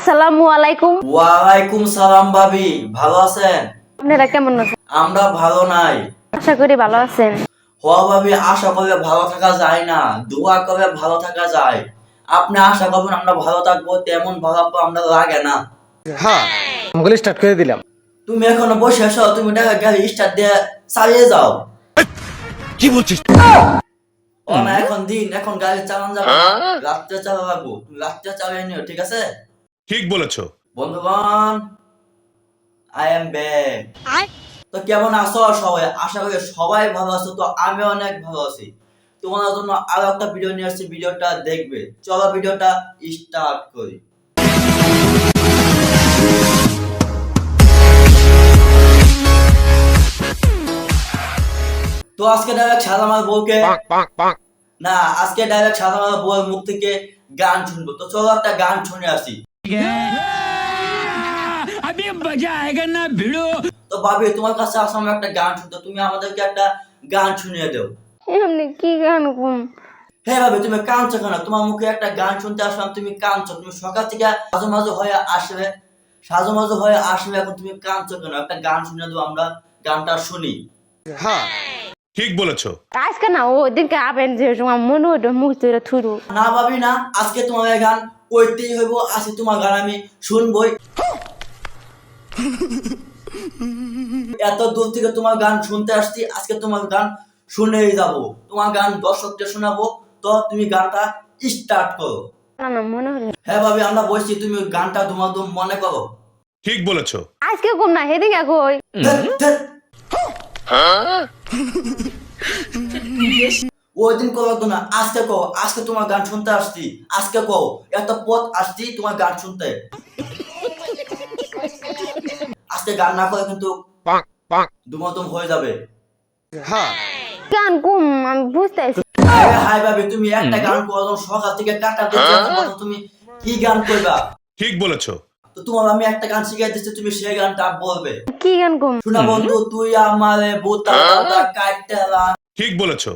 আসসালামু আলাইকুম। ওয়ালাইকুম সালাম ভাবি, ভালো আছেন? আপনারা কেমন আছেন? আমরা ভালো নাই। আশা করি ভালো আছেন। ভাবি, আশা করলে ভালো থাকা যায় না, দোয়া করলে ভালো থাকা যায়। আপনি আশা করবেন আমরা ভালো থাকবো, তেমন ভালো আমরা লাগে না। হ্যাঁ, আমগুলো স্টার্ট করে দিলাম। তুমি এখনো বসে আছো, তুমি গাড়ি স্টার্ট দিয়ে চালিয়ে যাও। কি বলছিস? ও না, এখন গাড়ি চালান যাবে না, রাত্রে চালা লাগবো। তুমি রাত্রে চালিয়ে নিও, ঠিক আছে? ঠিক বলেছো। বন্ধুগণ, আই এম ব্যাক। তো কেমন আছো সবাই? আশা করি সবাই ভালো আছো। তো আমি অনেক ভালো আছি। তোমাদের জন্য আরো একটা ভিডিও নিয়ে আসছি, ভিডিওটা দেখবে। চলো ভিডিওটা স্টার্ট করি। তো আজকে ডাইরেক্ট সাদামার বউকে না, আজকে ডাইরেক্ট সাদামার বউয়ের মুখ থেকে গান শুনবো। তো চলো একটা গান শুনে আসি। তো ভাবি, তোমার কাছে আসলে একটা গান শুনতো, তুমি আমাদেরকে একটা গান শুনিয়ে দাও। এমনি কি গান কম? হ্যাঁ ভাবি, তুমি কাঁদছো কেন? তোমার মুখে একটা গান শুনতে আসলাম, তুমি কাঁদছো। তুমি সকাল থেকে সাজু হয়ে আসবে, এখন তুমি কাঁদছো কেন? একটা গান শুনে দেবো, আমরা গানটা শুনি। হ্যাঁ, ঠিক বলেছো। আজকে না ওদিনকে আবেন যে তোমার মনে হতো মুখ ধরে থুরু। না ভাবি না, আজকে তোমার এই গান করতেই হইব। আজকে তোমার গান আমি শুনবই। এত দূর থেকে তোমার গান শুনতে আসছি, আজকে তোমার গান শুনেই যাব। তোমার গান দর্শককে শোনাবো। তো তুমি গানটা স্টার্ট করো। না না মনে হলো হ্যাঁ ভাবি, আমরা বলছি, তুমি গানটা তোমার মনে করো। ঠিক বলেছো। আজকে কম না সেদিনকে কই। ওই দিন করো না, আজকে কও। আজকে তোমার গান শুনতে আসছি, আজকে কও। এত পথ আসছি তোমার গান শুনতে। আজকে গান না করে কিন্তু দুমদম হয়ে যাবে। হ্যাঁ, গান কম আমি বুঝতেছি। হাই ভাবি, তুমি একটা গান করো, সকাল থেকে কাটা দেখতে, তুমি কি গান করবা? ঠিক বলেছো। তো তোমার আমি একটা গান শিখিয়ে দিচ্ছি, তুমি সেই গানটা বলবে। কি গান কম? শোনা বন্ধু, তুই আমারে বোতা কাটতেলা। ঠিক বলেছো।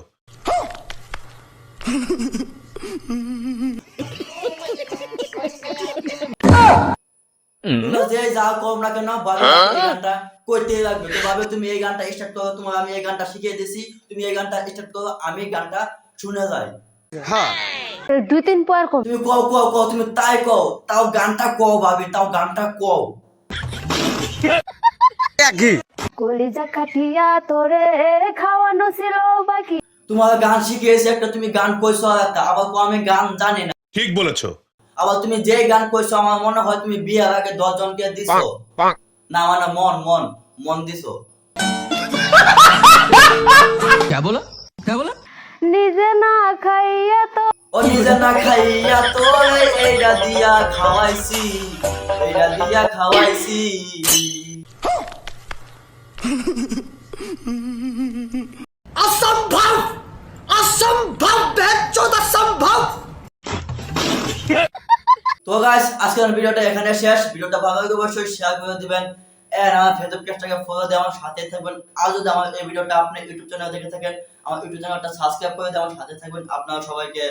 তোমরা যে যা কম না কেন, ভাবে এই গানটা করতেই লাগবে। তো ভাবে তুমি এই গানটা স্টার্ট করো, তোমার আমি এই গানটা শিখিয়ে দিছি, তুমি এই গানটা স্টার্ট করো, আমি গানটা শুনে যাই। হ্যাঁ, 2-3 পর কম। তুমি কও কও কও, তুমি তাই কও, তাও গানটা কও ভাবি, তাও গানটা কও। একই। কলিজা কাটিয়া তোরে খাওয়ানো ছিল বাকি। তোমার গান শিখিয়েছি একটা, তুমি গান কইছো আর একটা, আবার কও আমি গান জানি না। ঠিক বলেছো। আবার তুমি যে গান কইছো, আমার মনে হয় তুমি বিয়ার আগে 10 জনকে দিছো। না মানে মন মন মন দিছো। क्या बोला? নিজে না খাইয়া তো ও নিজে না খাইয়া তোরে এইটা দিয়া খাওয়াইছি, এইটা দিয়া খাওয়াইছি। অসম্ভব, অসম্ভব, বেজ্জত অসম্ভব। তো গাইস, আজকের ভিডিওটা এখানে শেষ। ভিডিওটা ভালো লাগলে অবশ্যই শেয়ার করে দিবেন। এন্ড আমার ফেসবুক পেজটাকে ফলো দিয়ে আমার সাথে থাকবেন। আর যদি আমার এই ভিডিওটা আপনি ইউটিউব চ্যানেলে দেখে থাকেন, আমার ইউটিউব চ্যানেলটা সাবস্ক্রাইব করে দিয়ে আমার সাথে থাকবেন। আপনারা সবাইকে